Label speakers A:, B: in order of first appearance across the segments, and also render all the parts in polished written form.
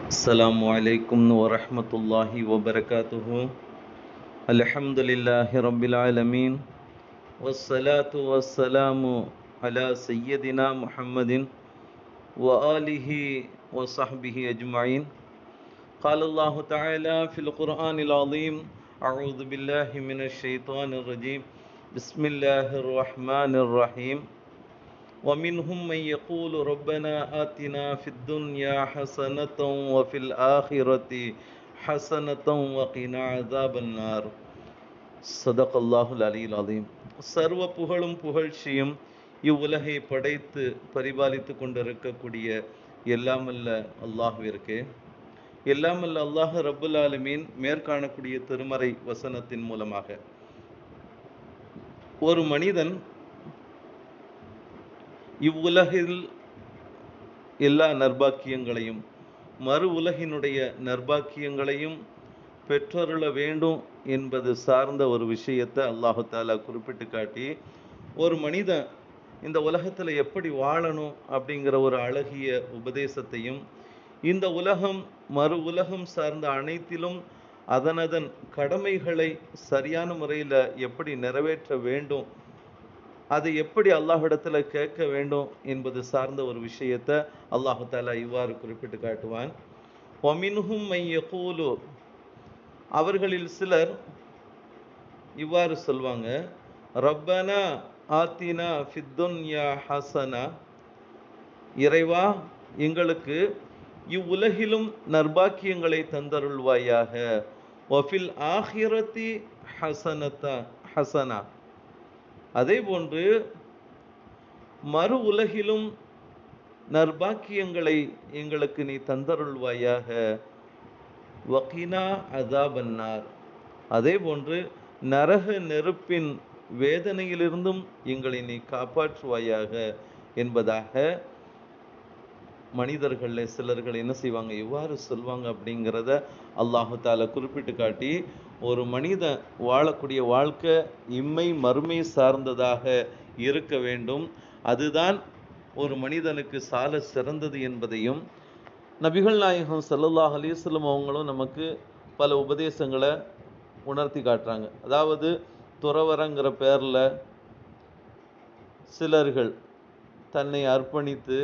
A: அஸ்ஸலாமு அலைக்கும் வரஹ்மத்துல்லாஹி வபரகாத்துஹு. அல்ஹம்துலில்லாஹி ரப்பில் ஆலமீன். வஸ்ஸலாத்து வஸ்ஸலாமு அலா சய்யதினா முஹம்மதின் வ ஆலிஹி வ ஸஹ்பிஹி அஜ்மஈன். قال الله تعالى في القرآن العظيم: أعوذ بالله من الشيطان الرجيم. بسم الله الرحمن الرحيم. ومنهم من يقول ربنا آتنا في الدنيا حسنة وفي الآخرة حسنة وقنا عذاب النار. صدق الله العلي العظيم. சர்வ புகழும் புகழ்ச்சியும் இவ்வுலகை படைத்து பரிபாலித்து கொண்டிருக்கக்கூடிய எல்லாமல்ல அல்லாஹ்விற்கு, எல்லாமல்ல அல்லாஹ் ரப்புல் ஆலமீன் மேற்காணக்கூடிய திருமறை வசனத்தின் மூலமாக ஒரு மனிதன் இவ்வுலகில் எல்லா நற்பாக்கியங்களையும் மறு உலகினுடைய நற்பாக்கியங்களையும் பெற்றருள வேண்டும் என்பது சார்ந்த ஒரு விஷயத்தை அல்லாஹு தாலா குறிப்பிட்டு காட்டி, ஒரு மனிதன் இந்த உலகத்தில் எப்படி வாழணும் அப்படிங்கிற ஒரு அழகிய உபதேசத்தையும், இந்த உலகம் மறு உலகம் சார்ந்த அனைத்திலும் அதனதன் கடமைகளை சரியான முறையில் எப்படி நிறைவேற்ற வேண்டும், அதை எப்படி அல்லாஹ்விடத்தில் கேட்க வேண்டும் என்பது சார்ந்த ஒரு விஷயத்தை அல்லாஹு தாலா இவ்வாறு குறிப்பிட்டு காட்டுவான். ஒமின்ஹும் மை யகூலு, அவர்களில் சிலர் இவ்வாறு சொல்வாங்க: ரப்பனா ஆத்தினா ஃபித்துன்யா ஹசனா, இறைவா எங்களுக்கு இவ்வுலகிலும் நற்பாக்கியங்களை தந்தருள்வாயாக. வஃபில் ஆஹிரத்தி ஹசனா, அதே போன்று மறு உலகிலும் நற்பாக்கியங்களை எங்களுக்கு நீ தந்தருள்வாயாக. வகினா அஸாபன்னார், அதே போன்று நரக நெருப்பின் வேதனையிலிருந்தும் எங்களை நீ காப்பாற்றுவாயாக என்பதாக மனிதர்களில் சிலர்கள் என்ன செய்வாங்க, இவ்வாறு சொல்வாங்க அப்படிங்கிறத அல்லாஹு தாலா குறிப்பிட்டு காட்டி, ஒரு மனிதன் வாழக்கூடிய வாழ்க்கை இம்மை மறுமை சார்ந்ததாக இருக்க வேண்டும், அதுதான் ஒரு மனிதனுக்கு சால சிறந்தது என்பதையும் நபிகள் நாயகம் ஸல்லல்லாஹு அலைஹி வஸல்லம் அவங்களும் நமக்கு பல உபதேசங்களை உணர்த்தி காட்டுறாங்க. அதாவது துறவரங்கிற பேரில் சிலர்கள் தன்னை அர்ப்பணித்து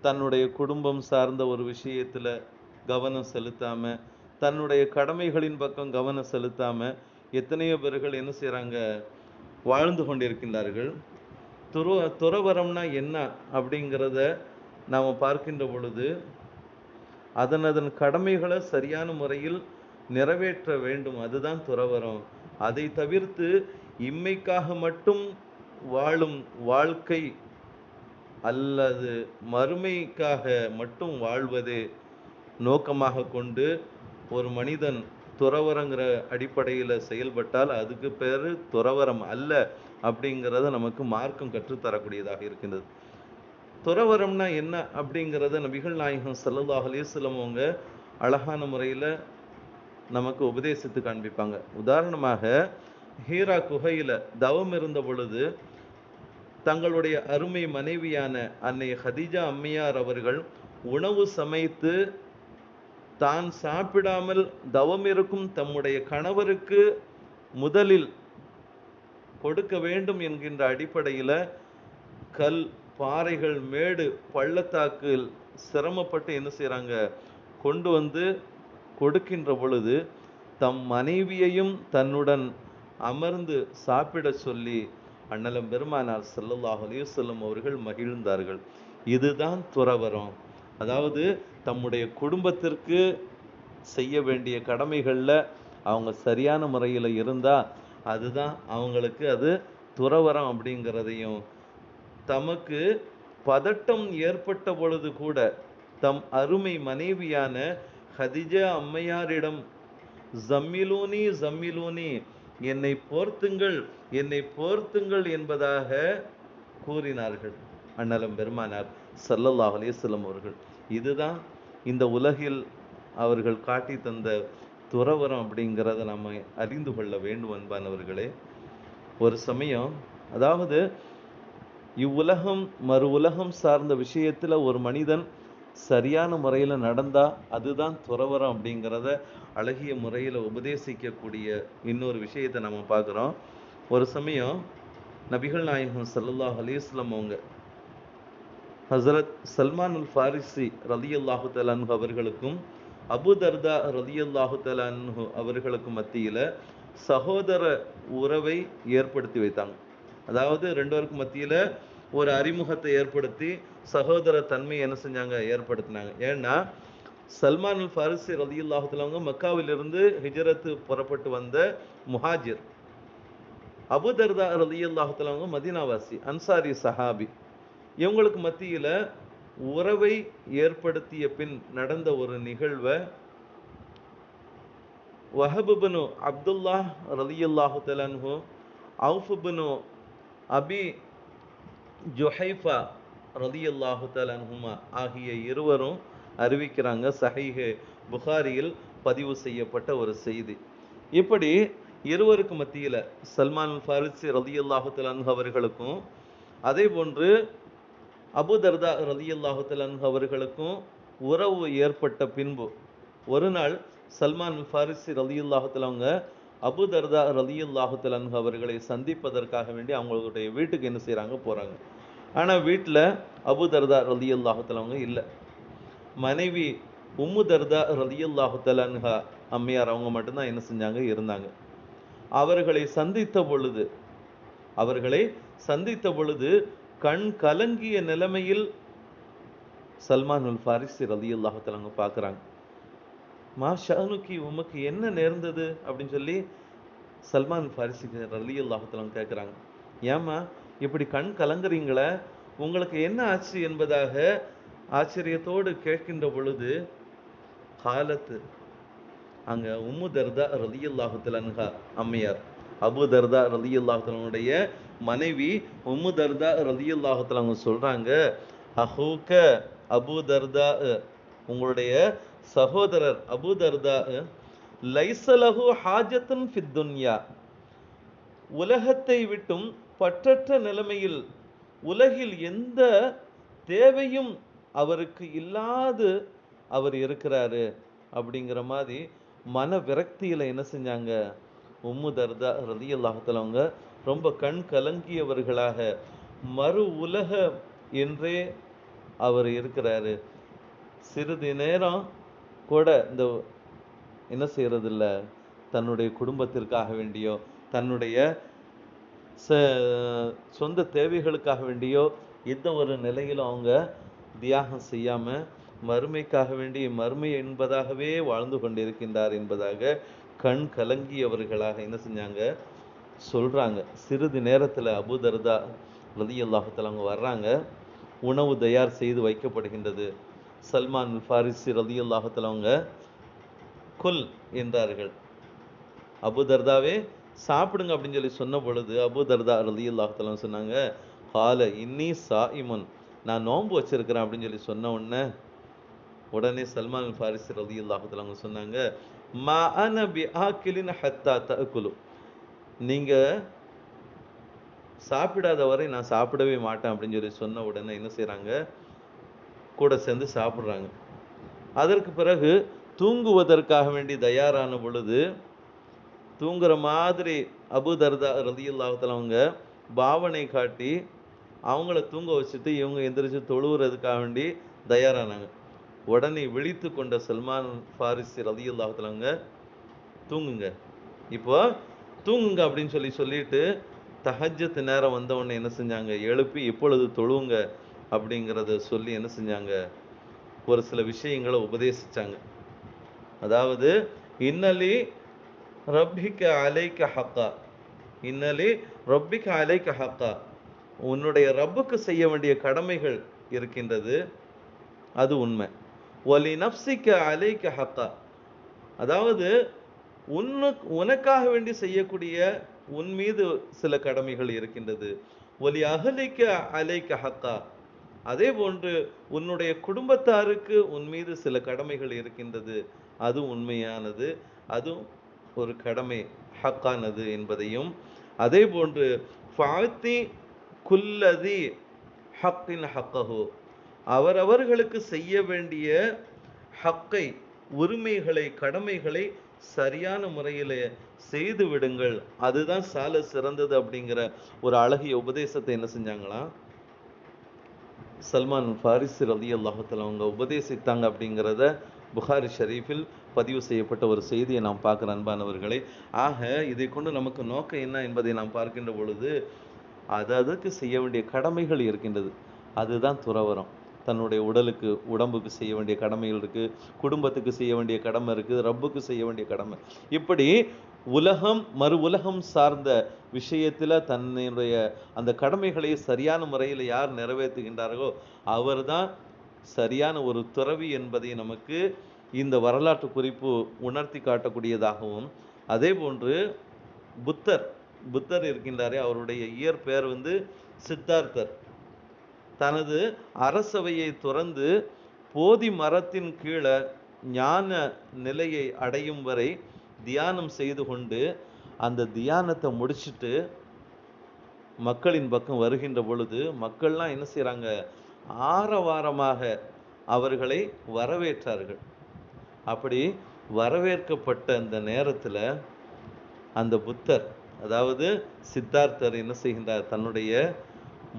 A: தன்னுடைய குடும்பம் சார்ந்த ஒரு விஷயத்தில் கவனம் செலுத்தாமல், தன்னுடைய கடமைகளின் பக்கம் கவனம் செலுத்தாமல் எத்தனையோ பேர்கள் என்ன செய்கிறாங்க, வாழ்ந்து கொண்டிருக்கின்றார்கள். துறவரம்னா என்ன அப்படிங்கிறத நாம் பார்க்கின்ற பொழுது அதனதன் கடமைகளை சரியான முறையில் நிறைவேற்ற வேண்டும், அதுதான் துறவரம். அதை தவிர்த்து இம்மைக்காக மட்டும் வாழும் வாழ்க்கை அல்லது மறுமைக்காக மட்டும் வாழ்வதே நோக்கமாக கொண்டு ஒரு மனிதன் துறவரங்கிற அடிப்படையில் செயல்பட்டால் அதுக்கு பேர் துறவரம் அல்ல அப்படிங்கிறத நமக்கு மார்க்கம் கற்றுத்தரக்கூடியதாக இருக்கின்றது. துறவரம்னா என்ன அப்படிங்கிறத நபிகள் நாயகம் ஸல்லல்லாஹு அலைஹி வஸல்லம் அவங்க அழகான முறையில் நமக்கு உபதேசித்து காண்பிப்பாங்க. உதாரணமாக ஹீரா குகையில் தவம் இருந்த பொழுது தங்களுடைய அருமை மனைவியான அன்னை ஹதீஜா அம்மையார் அவர்கள் உணவு சமைத்து தான் சாப்பிடாமல் தவம் இருக்கும் தம்முடைய கணவருக்கு முதலில் கொடுக்க வேண்டும் என்கின்ற அடிப்படையில் கல், பாறைகள், மேடு, பள்ளத்தாக்கில் சிரமப்பட்டு என்ன செய்கிறாங்க, கொண்டு வந்து கொடுக்கின்ற பொழுது தம் மனைவியையும் தன்னுடன் அமர்ந்து சாப்பிட சொல்லி அண்ணலம் பெருமானார் ஸல்லல்லாஹு அலைஹி வஸல்லம் அவர்கள் மகிழ்ந்தார்கள். இதுதான் துறவரம். அதாவது தம்முடைய குடும்பத்திற்கு செய்ய வேண்டிய கடமைகளில் அவங்க சரியான முறையில் இருந்தால் அதுதான் அவங்களுக்கு அது துறவரம் அப்படிங்கிறதையும், தமக்கு பதட்டம் ஏற்பட்ட பொழுது கூட தம் அருமை மனைவியான ஹதிஜா அம்மையாரிடம் ஜம்மிலூனி ஜம்மிலூனி, என்னை போர்த்துங்கள் என்னை போர்த்துங்கள் என்பதாக கூறினார்கள் அண்ணலம் பெருமானார் ஸல்லல்லாஹு அலைஹி வஸல்லம் அவர்கள். இதுதான் இந்த உலகில் அவர்கள் காட்டி தந்த துறவரம் அப்படிங்கிறத நம்ம அறிந்து கொள்ள வேண்டும் அன்பானவர்களே. ஒரு சமயம், அதாவது இவ்வுலகம் மறு உலகம் சார்ந்த விஷயத்தில் ஒரு மனிதன் சரியான முறையில் நடந்தா அதுதான் துறவரம் அப்படிங்கிறத அழகிய முறையில் உபதேசிக்கக்கூடிய இன்னொரு விஷயத்தை நம்ம பார்க்குறோம். ஒரு சமயம் நபிகள் நாயகம் ஸல்லல்லாஹு அலைஹி வஸல்லம் அவங்க ஹசரத் சல்மான் அல் ஃபாரிசி ரலியல்லாஹு தஆலா அன்ஹு அவர்களுக்கும் அபு தர்தா ரலியல்லாஹு தஆலா அன்ஹு அவர்களுக்கும் மத்தியில் சகோதர உறவை ஏற்படுத்தி வைத்தாங்க. அதாவது ரெண்டு பேருக்கும் மத்தியில் ஒரு அறிமுகத்தை ஏற்படுத்தி சகோதர தன்மையை என்ன செஞ்சாங்க, ஏற்படுத்தினாங்க. ஏன்னா சல்மான் அல் ஃபாரிசி ரலியல்லாஹு தஆலா அவங்க மக்காவிலிருந்து ஹிஜ்ரத்து புறப்பட்டு வந்த முஹாஜிர். அபு தர்தா ரலியல்லாஹு தஆலா அவங்க மதீனாவாசி, அன்சாரி சஹாபி. இவங்களுக்கு மத்தியில் உறவை ஏற்படுத்திய பின் நடந்த ஒரு நிகழ்வை வஹப் இப்னு அப்துல்லாஹ் ரலியல்லாஹு தஆலா அன்ஹு, அவுஃப் இப்னு அபி ஜுஹைஃபா ரலியல்லாஹு தஆலா அன்ஹுமா ஆகிய இருவரும் அறிவிக்கிறாங்க. சஹீஹ் புகாரியில் பதிவு செய்யப்பட்ட ஒரு செய்தி. இப்படி இருவருக்கு மத்தியில் சல்மான் அல் ஃபாரிசி ரலியல்லாஹு தஆலா அன்ஹு அவர்களுக்கும் அதே போன்று அபு தர்தா ரலியல்லாஹு தஆலா அன்ஹு அவர்களுக்கும் உறவு ஏற்பட்ட பின்பு ஒரு நாள் சல்மான் அல் ஃபாரிசி ரலியல்லாஹு தஆலா அவங்க அபு தர்தா ரலியல்லாஹு தஆலா அன்ஹு அவர்களை சந்திப்பதற்காக வேண்டி அவங்களுடைய வீட்டுக்கு என்ன செய்கிறாங்க, போகிறாங்க. ஆனால் வீட்டில் அபு தர்தா ரலியல்லாஹு தஆலா அவங்க இல்லை. மனைவி உம்மு தர்தா ரலியல்லாஹு தஆலா அன்ஹா அம்மையார் அவங்க மட்டும்தான் என்ன செஞ்சாங்க, இருந்தாங்க. அவர்களை சந்தித்த பொழுது கண் கலங்கிய நிலைமையில் சல்மான் அல் ஃபாரிசி ரலியல்லாஹு தஆலா அவங்க பார்க்குறாங்க. மா ஷஅனுக்கி, உமக்கு என்ன நேர்ந்தது அப்படின்னு சொல்லி சல்மான் அல் ஃபாரிசி ரலியல்லாஹு தஆலா அவங்க கேட்குறாங்க. ஏம்மா இப்படி கண் கலங்குறீங்களே, உங்களுக்கு என்ன ஆச்சு என்பதாக ஆச்சரியத்தோடு கேட்கின்ற பொழுது காலத்து அங்க உம்மு தர்தா ரலியல்லாஹு தஆலா அன்ஹா அம்மையார், அபு தர்தா ரலியல்லாஹு தஆலா உடைய மனைவி உம்மு தர்தா ரலியல்லாஹு தஆலா அவங்க சொல்றாங்க, அஹூக அபு தர்தா, உங்களுடைய சகோதரர் அபு தர்தா லைஸ லஹு ஹாஜத்துன் ஃபித் துன்யா, உலகத்தை விட்டும் பற்றற்ற நிலைமையில் உலகில் எந்த தேவையும் அவருக்கு இல்லாது அவர் இருக்கிறாரு அப்படிங்கிற மாதிரி மன விரக்தியில என்ன செஞ்சாங்க, உம்மு தர்தா ரலியல்லாஹு தஆலா அவங்க ரொம்ப கண் கலங்கியவர்களாக மறு உலக என்றே அவர் இருக்கிறாரு. சிறிது நேரம் கூட இந்த என்ன செய்யறதில்ல, தன்னுடைய குடும்பத்திற்காக வேண்டியோ தன்னுடைய சொந்த தேவைகளுக்காக வேண்டியோ எந்த ஒரு நிலையிலும் அவங்க தியாகம் செய்யாம மறுமைக்காக வேண்டி மறுமை என்பதாகவே வாழ்ந்து கொண்டிருக்கின்றார் என்பதாக கண் கலங்கியவர்களாக என்ன செஞ்சாங்க, சொல்றாங்க. சிறிது நேரத்தில் அபு தர்தா ரலியல்லாஹு தஆலா அவங்க வர்றாங்க. உணவு தயார் செய்து வைக்கப்படுகின்றது. சல்மான் அல் ஃபாரிசி ரலியல்லாஹு தஆலா அவங்க குல் என்றார்கள். அபு தர்தாவே சாப்பிடுங்க அப்படின்னு சொல்லி சொன்ன பொழுது அபு தர்தா ரலியல்லாஹு தஆலா சொன்னாங்க, கால இன்னி சாயிமுன், நான் நோன்பு வச்சிருக்கிறேன் அப்படின்னு சொல்லி சொன்ன உடனே சல்மான் அல் ஃபாரிசி ரலியல்லாஹு தஆலா அவங்க சொன்னாங்க, மா அன பி ஆக்கிலின் ஹத்தா தஅகுலு, நீங்க சாப்பிடாத வரை நான் சாப்பிடவே மாட்டேன் அப்படின்னு சொல்லி சொன்ன உடனே என்ன செய்றாங்க, கூட சேர்ந்து சாப்பிட்றாங்க. அதற்கு பிறகு தூங்குவதற்காக வேண்டி தயாரான பொழுது தூங்குற மாதிரி அபு தர்தா ரலியல்லாஹு தஆலா அவங்க பாவனை காட்டி அவங்கள தூங்க வச்சுட்டு இவங்க எந்திரிச்சு தொழுவுறதுக்காக வேண்டி தயாரானாங்க. உடனே விழித்து கொண்ட சல்மான் ஃபாரிசி ரலியல்லாஹு தஆலா அவங்க, தூங்குங்க இப்போ தூங்குங்க அப்படின்னு சொல்லிட்டு தஹஜ்ஜத் நேரம் வந்த உடனே என்ன செஞ்சாங்க, எழுப்பி இப்பொழுது தொழுவுங்க அப்படிங்கிறத சொல்லி என்ன செஞ்சாங்க, ஒரு சில விஷயங்களை உபதேசிச்சாங்க. அதாவது இன்னலி ரப்பிக அலைக்க ஹக்கா, இன்னலி ரப்பிக அலைக்க ஹக்கா, உன்னுடைய ரப்புக்கு செய்ய வேண்டிய கடமைகள் இருக்கின்றது, அது உண்மை. வலி நஃப்ஸிக அலைக்க ஹக்கா, அதாவது உனக்காக வேண்டி செய்யக்கூடிய உன் மீது சில கடமைகள் இருக்கின்றது. வலி அஹ்லிக அலைக்க ஹக்கா, அதே போன்று உன்னுடைய குடும்பத்தாருக்கு உன் மீது சில கடமைகள் இருக்கின்றது, அது உண்மையானது, அதுவும் ஒரு கடமை ஹக்கானது என்பதையும், அதே போன்று ஃபாத்தி குல்லதி ஹக்கின் ஹக்கஹு, அவரவர்களுக்கு செய்ய வேண்டிய ஹக்கை, உரிமைகளை, கடமைகளை சரியான முறையில செய்து விடுங்கள், அதுதான் சால சிறந்தது அப்படிங்கிற ஒரு அழகிய உபதேசத்தை என்ன செஞ்சாங்களாம் சல்மான் ஃபாரிசி ரலியல்லாஹு தஆலா அவங்க உபதேசித்தாங்க அப்படிங்கிறத புகாரி ஷரீஃபில் பதிவு செய்யப்பட்ட ஒரு செய்தியை நாம் பார்க்குற அன்பானவர்களை. ஆக இதை கொண்டு நமக்கு நோக்கம் என்ன என்பதை நாம் பார்க்கின்ற பொழுது, அதுக்கு செய்ய வேண்டிய கடமைகள் இருக்கின்றது. அதுதான் துறவறம். தன்னுடைய உடம்புக்கு செய்ய வேண்டிய கடமைகள் இருக்கு, குடும்பத்துக்கு செய்ய வேண்டிய கடமை இருக்கு, ரப்புக்கு செய்ய வேண்டிய கடமை. இப்படி உலகம் மறு உலகம் சார்ந்த விஷயத்துல தன்னுடைய அந்த கடமைகளை சரியான முறையில் யார் நிறைவேற்றுகின்றார்களோ அவர்தான் சரியான ஒரு துறவி என்பதை நமக்கு இந்த வரலாற்று குறிப்பு உணர்த்தி காட்டக்கூடியதாகவும், அதே போன்று புத்தர் இருக்கின்றாரே, அவருடைய இயற்பெயர் சித்தார்த்தர். தனது அரசவையை துறந்து போதி மரத்தின் கீழே ஞான நிலையை அடையும் வரை தியானம் செய்து கொண்டு அந்த தியானத்தை முடிச்சுட்டு மக்களின் பக்கம் வருகின்ற பொழுது மக்கள்லாம் என்ன செய்றாங்க, ஆரவாரமாக அவர்களை வரவேற்றார்கள். அப்படி வரவேற்கப்பட்ட அந்த நேரத்தில் அந்த புத்தர், அதாவது சித்தார்த்தர் என்ன செய்கின்றார், தன்னுடைய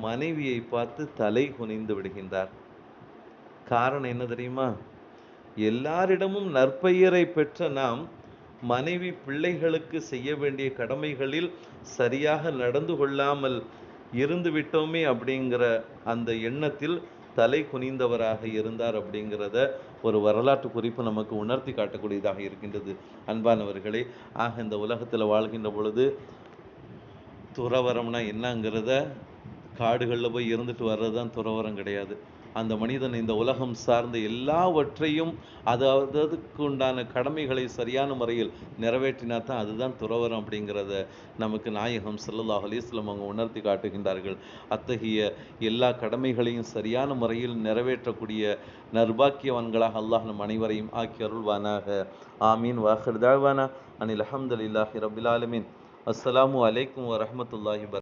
A: மனைவியை பார்த்து தலை குனிந்து விடுகின்றார். காரணம் என்ன தெரியுமா? எல்லாரிடமும் நற்பெயரை பெற்ற நாம் மனைவி பிள்ளைகளுக்கு செய்ய வேண்டிய கடமைகளில் சரியாக நடந்து கொள்ளாமல் இருந்து விட்டோமே அப்படிங்கிற அந்த எண்ணத்தில் தலை குனிந்தவராக இருந்தார் அப்படிங்கிறத ஒரு வரலாற்று குறிப்பு நமக்கு உணர்த்தி காட்டக்கூடியதாக இருக்கின்றது அன்பானவர்களே. ஆக இந்த உலகத்தில் வாழ்கின்ற பொழுது துறவரம்னா என்னங்கிறத காடுகளில் போய் இருந்துட்டு வர்றது தான் துறவரம் கிடையாது. அந்த மனிதன் இந்த உலகம் சார்ந்த எல்லாவற்றையும் அதுக்கு உண்டான கடமைகளை சரியான முறையில் நிறைவேற்றினா தான் அதுதான் துறவரம் அப்படிங்கிறத நமக்கு நாயகம் ஸல்லல்லாஹு அலைஹி வஸல்லம் அவங்க உணர்த்தி காட்டுகின்றார்கள். அத்தகைய எல்லா கடமைகளையும் சரியான முறையில் நிறைவேற்றக்கூடிய நர்பாக்கியவான்களாக அல்லாஹ் நம் அனைவரையும் ஆக்கி அருள்வானாக. ஆமீன். வாஹிர் தாவானா அனில் அல்ஹம்துலில்லாஹி ரப்பில் ஆலமீன். அஸ்ஸலாமு அலைக்கும் வரஹ்மத்துல்லாஹி